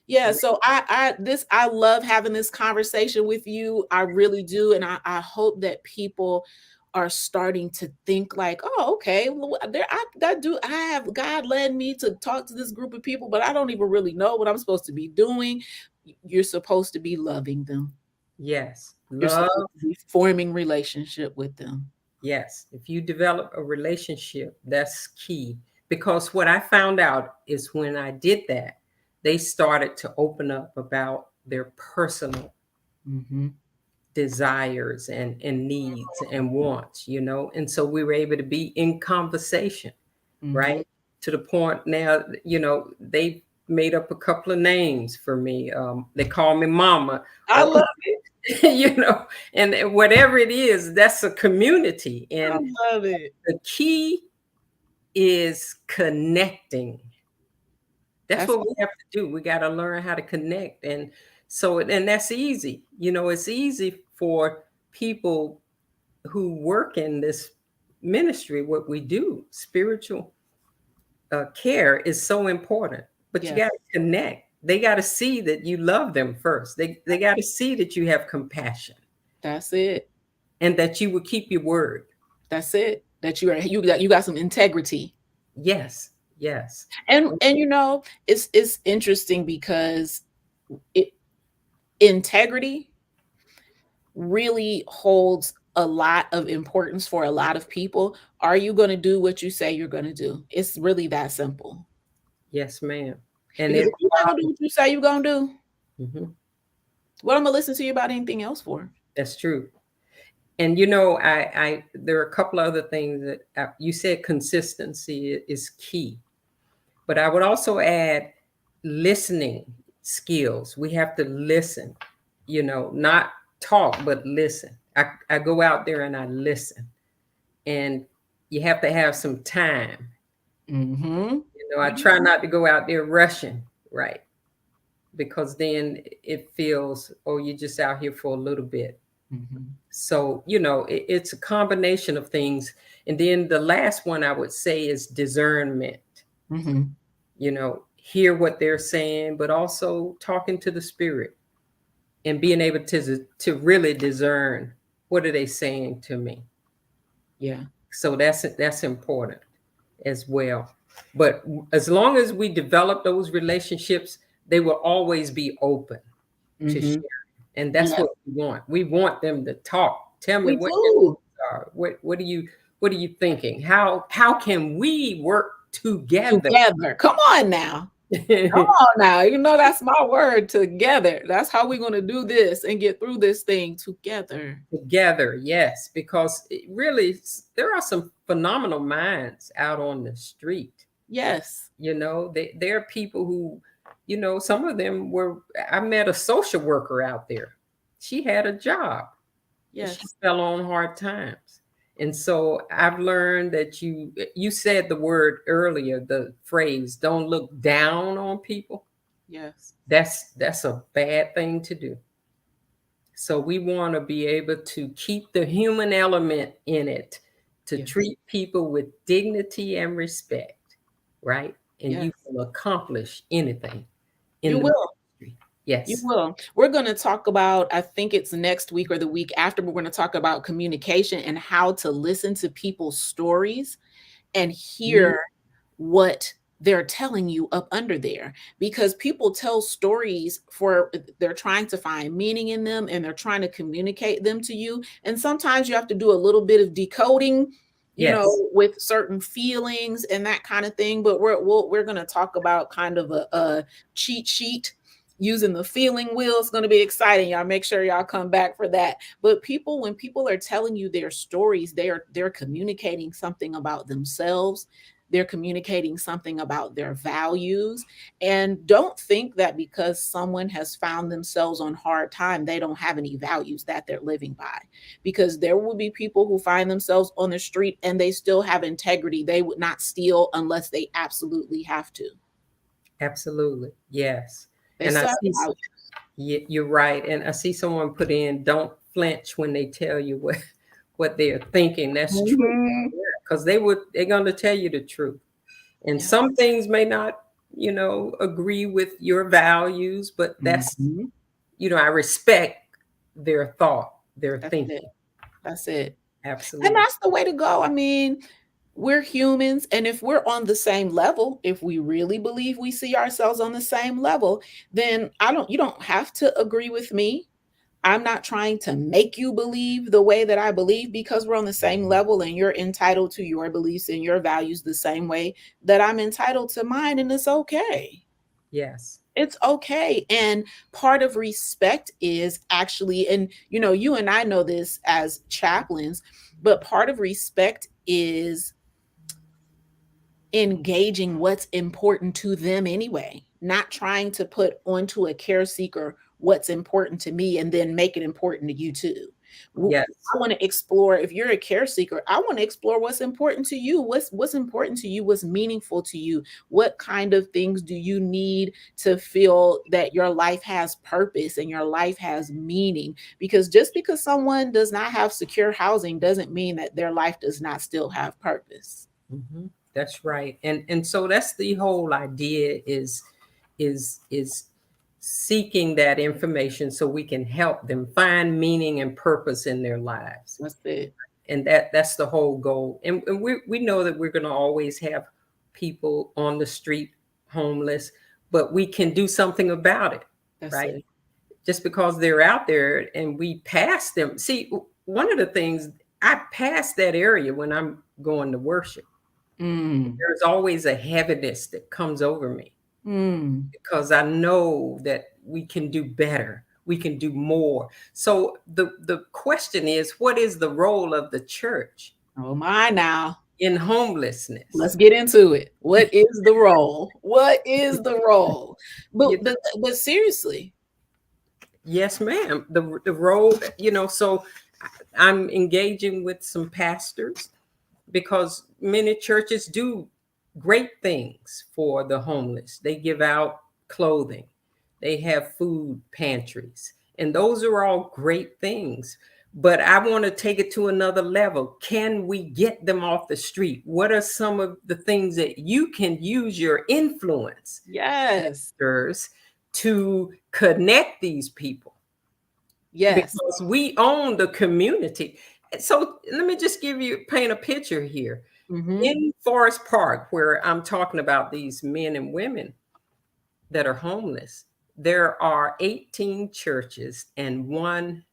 Yeah, so I love having this conversation with you. I really do. And I hope that people are starting to think like, oh, okay, well, I have God led me to talk to this group of people, but I don't even really know what I'm supposed to be doing. You're supposed to be loving them. Yes. You're Love. supposed to be forming relationship with them. Yes, if you develop a relationship, that's key. Because what I found out is when I did that, they started to open up about their personal Mhm. desires and needs and wants. And so we were able to be in conversation, Mhm. right? To the point now, they made up a couple of names for me. They call me Mama, I or love you know, and whatever it is, that's a community. I And love it. the key is connecting. That's That's what we have to do. We got to learn how to connect. And that's easy. It's easy for people who work in this ministry, what we do. Spiritual care is so important, but you Yes, got to connect. They got to see that you love them first. They got to see that you have compassion that's it. and that you will keep your word. That's it. That you got some integrity. Yes, yes. And it's interesting because it integrity really holds a lot of importance for a lot of people. Are you going to do what you say you're going to do? It's really that simple. Yes, ma'am. And Because it if you're not going to do what you say you're going to do, mhm, what I'm going to listen to you about anything else for? that's true. And you know, I there are a couple of other things that you said consistency is key, but I would also add listening skills. We have to listen, you know, not talk, but listen. I go out there and I listen, and you have to have some time. Mm-hmm. You know, I try not to go out there rushing, right? Because then it feels, oh, you're just out here for a little bit. Mm-hmm. So, you know, it's a combination of things. And then the last one I would say is discernment. Mm-hmm. You know, hear what they're saying, but also talking to the spirit and being able to really discern what are they saying to me. Yeah. So that's important as well. But as long as we develop those relationships, they will always be open to Mm-hmm. share. And that's Yes, what we want. We want them to talk. Tell me we what your do. thoughts are. What are you thinking? How can we work together? Together. Come on now. Come on now. You know that's my word, together. That's how we're going to do this and get through this thing together. Together, yes, because it really there are some phenomenal minds out on the street. Yes. You know, there are people who, you know, some of them were. I met a social worker out there. She had a job, but she Yes. fell on hard times. And so I've learned that you said the word earlier, the phrase, don't look down on people. Yes. That's a bad thing to do. So we want to be able to keep the human element in it, to Yes. treat people with dignity and respect, right? And Yes. you will accomplish anything You in the will. ministry. You Yes. will. We're going to talk about, I think it's next week or the week after, we're going to talk about communication and how to listen to people's stories and Mhm. hear what they're telling you up under there, because people tell stories for they're trying to find meaning in them and they're trying to communicate them to you, and sometimes you have to do a little bit of decoding, Yes. with certain feelings and that kind of thing. But we're going to talk about kind of a cheat sheet using the feeling wheel. It's going to be exciting, y'all. Make sure y'all come back for that. But people, when people are telling you their stories, they're communicating something about themselves. They're communicating something about their values. And don't think that because someone has found themselves on hard time, they don't have any values that they're living by. Because there will be people who find themselves on the street and they still have integrity. They would not steal unless they absolutely have to. Absolutely. Yes. They And I still see have values. you're right. And I see someone put in, don't flinch when they tell you what they're thinking. That's true. Mhm. Because they're going to tell you the truth. And Yeah. some things may not, you know, agree with your values, but that's, Mhm. you know, I respect their thought, their That's it. thinking. That's it. And Absolutely. that's the way to go. I mean, we're humans. And if we're on the same level, if we really believe we see ourselves on the same level, then you don't have to agree with me. I'm not trying to make you believe the way that I believe, because we're on the same level and you're entitled to your beliefs and your values the same way that I'm entitled to mine. And it's okay. Yes. It's okay. And part of respect is actually, and you and I know this as chaplains, but part of respect is engaging what's important to them anyway, not trying to put onto a care seeker what's important to me and then make it important to you too. Yes. I want to explore, if you're a care seeker, I want to explore what's important to you. What's important to you, what's meaningful to you, what kind of things do you need to feel that your life has purpose and your life has meaning? Because just because someone does not have secure housing doesn't mean that their life does not still have purpose. Hmm. That's right. And so that's the whole idea is seeking that information so we can help them find meaning and purpose in their lives. That's it. And that's the whole goal. And we know that we're going to always have people on the street homeless, but we can do something about it, That's right? it. just because they're out there and we pass them. See, one of the things, I pass that area when I'm going to worship. There's always a heaviness that comes over me because I know that we can do better. We can do more. So the question is, what is the role of the church Oh my, now in homelessness? let's get into it. What is the role? What is the role? You But seriously. Yes, ma'am. The role, so I'm engaging with some pastors because many churches do great things for the homeless. They give out clothing, they have food pantries, and those are all great things. But I want to take it to another level. Can we get them off the street? What are some of the things that you can use your influence, Yes. pastors, to connect these people? Yes. Because we own the community. So let me just paint a picture here. In Forest Park, where I'm talking about these men and women that are homeless, there are 18 churches and one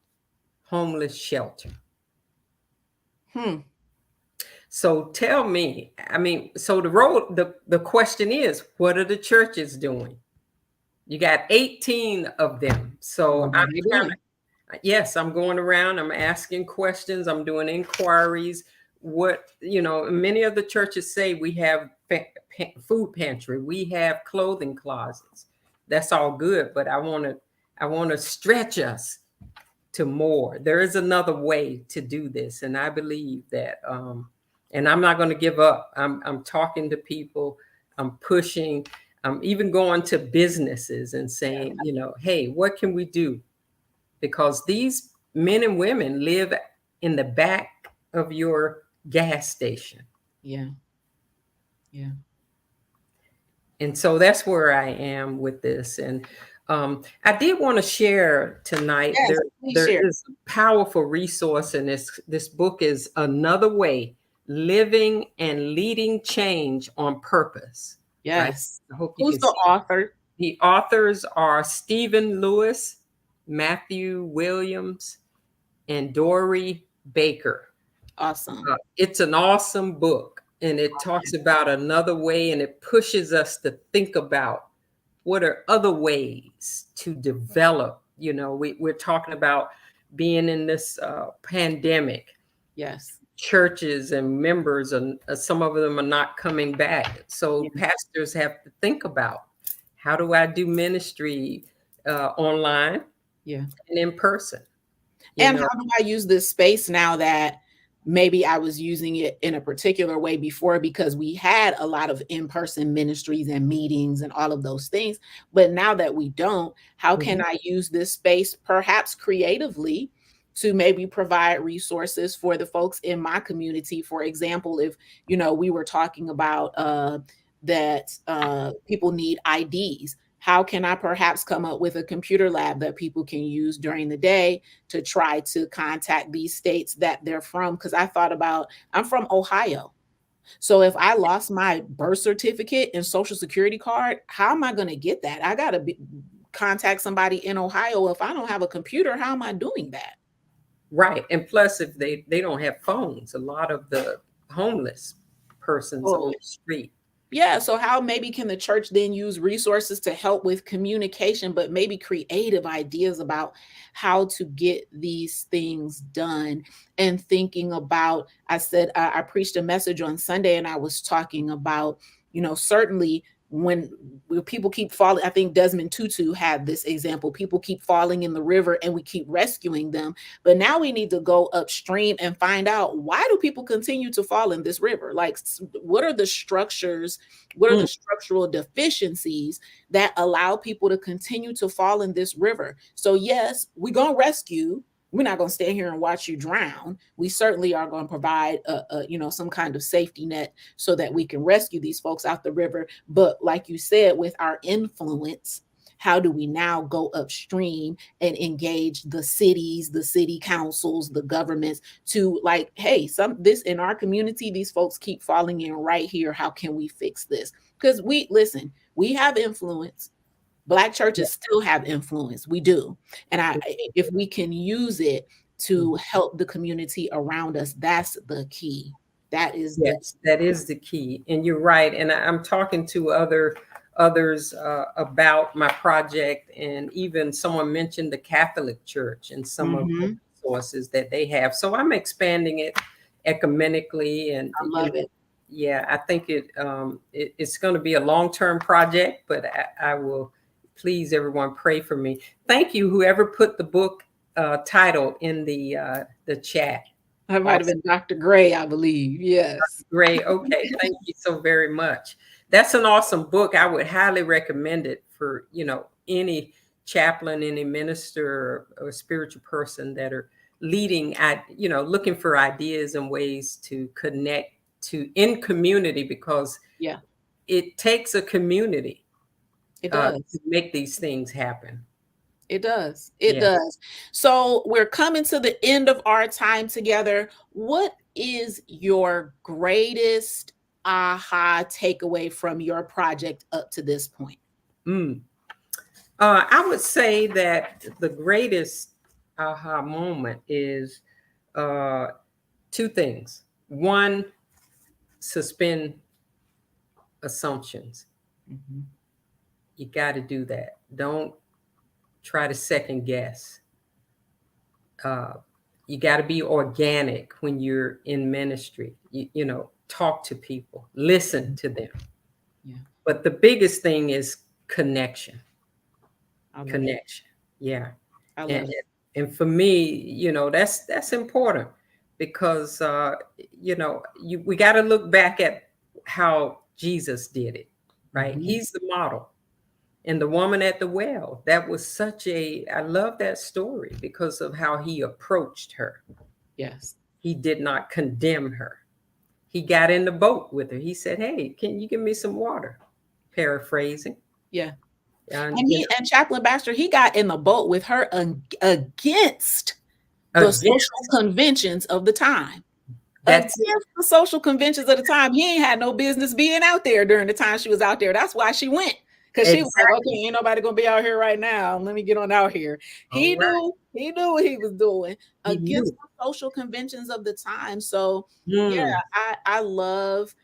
homeless shelter. So tell me, I mean, so the question is, what are the churches doing? You got 18 of them. So What are they doing? yes, I'm going around, I'm asking questions, I'm doing inquiries. Many of the churches say we have food pantry, we have clothing closets. That's all good, but I want to stretch us to more. There is another way to do this, and I believe that and I'm not going to give up. I'm talking to people, I'm pushing, I'm even going to businesses and saying, hey, what can we do? Because these men and women live in the back of your gas station. Yeah. And so that's where I am with this. And I did want to share tonight. Yes, there share. is a powerful resource, and this book is Another Way: Living and Leading Change on Purpose. Yes. Right? I hope you Who's can the see. author? The authors are Stephen Lewis, Matthew Williams, and Dory Baker. Awesome. It's an awesome book, and it talks about another way, and it pushes us to think about what are other ways to develop. We're talking about being in this pandemic. Yes. Churches and members, and some of them are not coming back. So pastors have to think about, how do I do ministry online and in person? And how do I use this space now that maybe I was using it in a particular way before, because we had a lot of in-person ministries and meetings and all of those things. But now that we don't, how can I use this space perhaps creatively to maybe provide resources for the folks in my community? For example, if, we were talking about that people need IDs. How can I perhaps come up with a computer lab that people can use during the day to try to contact these states that they're from? Because I'm from Ohio. So if I lost my birth certificate and social security card, how am I going to get that? I got to contact somebody in Ohio. If I don't have a computer, how am I doing that? Right. And plus, if they don't have phones, a lot of the homeless persons on the street. Yeah. So how maybe can the church then use resources to help with communication, but maybe creative ideas about how to get these things done? And thinking about, I preached a message on Sunday, and I was talking about, certainly when people keep falling. I think Desmond Tutu had this example. People keep falling in the river and we keep rescuing them. But now we need to go upstream and find out, why do people continue to fall in this river? Like, what are the structures? What are the structural deficiencies that allow people to continue to fall in this river? So yes, we're going to rescue. We're not going to stand here and watch you drown. We certainly are going to provide some kind of safety net so that we can rescue these folks out the river. But like you said, with our influence, how do we now go upstream and engage the cities, the city councils, the governments to, like, hey, this in our community, these folks keep falling in right here. How can we fix this? Because we have influence. Black Yeah. churches still have influence. We do. And if we can use it to help the community around us, that's the key. That is the Yes, that is the key. And you're right. And I'm talking to others about my project, and even someone mentioned the Catholic Church and some of the Mhm. resources that they have. So I'm expanding it ecumenically, and I love it. yeah, I think it's going to be a long-term project, but I will please everyone pray for me. Thank you, whoever put the book title in the chat. That might have Awesome. been Dr. Gray, I believe. Yes. Great. Okay. Thank you so very much. That's an awesome book. I would highly recommend it for, any chaplain, any minister or spiritual person that are leading at, looking for ideas and ways to connect to in community, because Yeah, it takes a community it to does. make these things happen. It does. It Yeah. does. So we're coming to the end of our time together. What is your greatest aha takeaway from your project up to this point? Mm. I would say that the greatest aha moment is uh, two things. One, suspend assumptions. Mhm. You got to do that. Don't try to second guess. Uh, you got to be organic when you're in ministry. Talk to people, listen to them. Yeah, But the biggest thing is connection. I love it. Connection. Yeah. I And love it. and for me, that's important, because we got to look back at how Jesus did it, right? Mhm. He's the model. And the woman at the well, that was I love that story because of how he approached her. Yes. He did not condemn her. He got in the boat with her. He said, "Hey, can you give me some water?" Paraphrasing. Yeah. And And Chaplain Baxter, he got in the boat with her against the social against conventions of the time. that's it. Against the social conventions of the time. He ain't had no business being out there during the time she was out there. That's why she went. Because she was like, okay, Exactly. ain't nobody gonna be out here right now. Let me get on out here. All right. He knew what he was doing He against knew. the social conventions of the time. So yeah, Mm, I love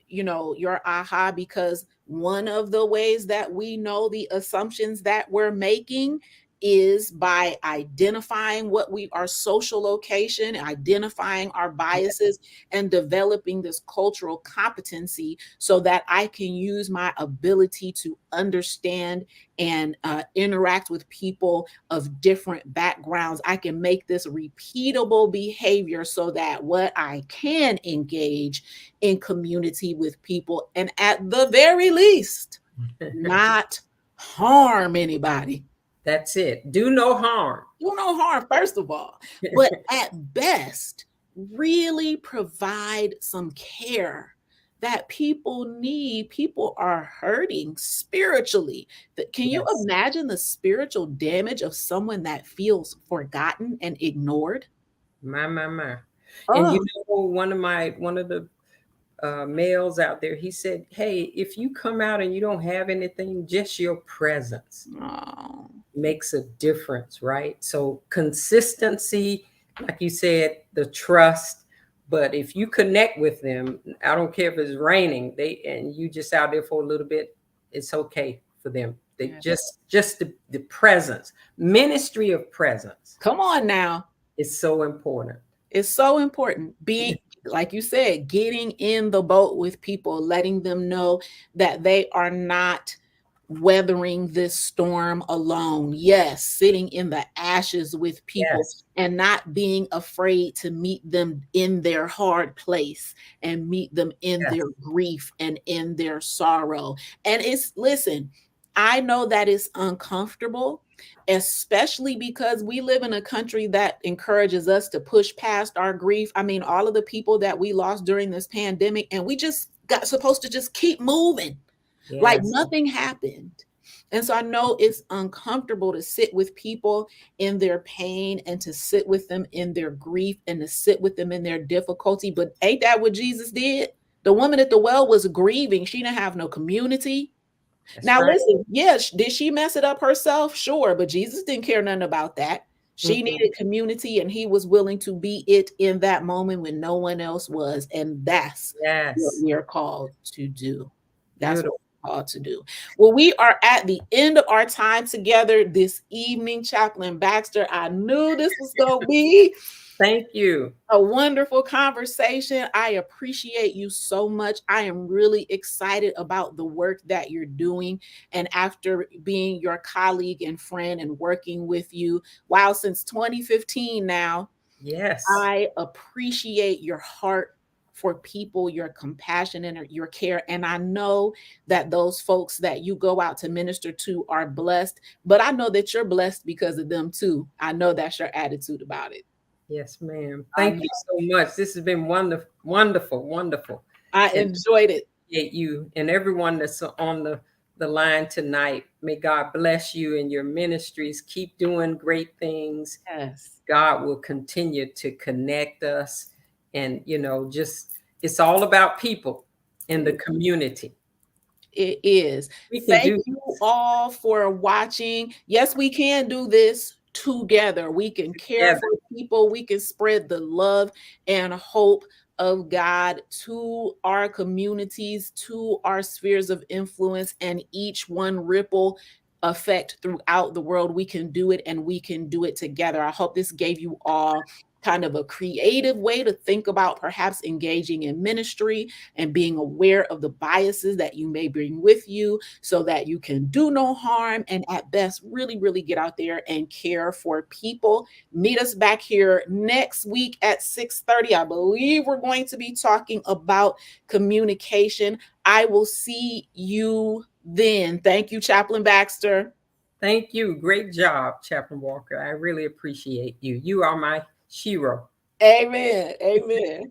your aha, because one of the ways that we know the assumptions that we're making is by identifying what our social location, identifying our biases, and developing this cultural competency so that I can use my ability to understand and interact with people of different backgrounds. I can make this repeatable behavior so that what I can engage in community with people, and at the very least, not harm anybody. that's it. Do no harm. Do no harm, first of all, but at best, really provide some care that people need. People are hurting spiritually. Can you Yes. imagine the spiritual damage of someone that feels forgotten and ignored? My. And Oh, one of the males out there, he said, "Hey, if you come out and you don't have anything, just your presence oh, makes a difference," right? So consistency, like you said, the trust. But if you connect with them, I don't care if it's raining, and you just out there for a little bit, it's okay for them. They yeah. just the presence, ministry of presence Come on now. is so important. It's so important being, like you said, getting in the boat with people, letting them know that they are not weathering this storm alone. Yes, sitting in the ashes with people Yes, and not being afraid to meet them in their hard place and meet them in their yes, grief and in their sorrow. And listen, I know that it's uncomfortable, especially because we live in a country that encourages us to push past our grief. I mean, all of the people that we lost during this pandemic, and we just got supposed to just keep moving like yes, nothing happened. And so I know it's uncomfortable to sit with people in their pain and to sit with them in their grief and to sit with them in their difficulty. But ain't that what Jesus did? The woman at the well was grieving. She didn't have no community. That's Now right. listen, yeah, did she mess it up herself? Sure, but Jesus didn't care nothing about that. She Mhm. needed community, and he was willing to be it in that moment when no one else was, and that's what Yes. we are called to do. That's what Beautiful. we're called to do. Well, we are at the end of our time together this evening, Chaplain Baxter. I knew this was going to be Thank you. a wonderful conversation. I appreciate you so much. I am really excited about the work that you're doing. And after being your colleague and friend and working with you, wow, since 2015 now, Yes. I appreciate your heart for people, your compassion and your care. And I know that those folks that you go out to minister to are blessed, but I know that you're blessed because of them too. I know that's your attitude about it. Yes, ma'am. I Thank you so much. This has been wonderful, wonderful, wonderful. I And enjoyed it. appreciate you and everyone that's on the line tonight. May God bless you and your ministries. Keep doing great things. Yes, God will continue to connect us. And, just it's all about people in the it community. it is. We can Thank do you this all for watching. Yes, we can do this together. We can care together. for people. We can spread the love and hope of God to our communities, to our spheres of influence, and each one ripple effect throughout the world. We can do it, and we can do it together. I hope this gave you all kind of a creative way to think about perhaps engaging in ministry and being aware of the biases that you may bring with you so that you can do no harm and at best really, really get out there and care for people. Meet us back here next week at 6:30. I believe we're going to be talking about communication. I will see you then. Thank you, Chaplain Baxter. Thank you. Great job, Chaplain Walker. I really appreciate you. You are my hero. Amen. Amen.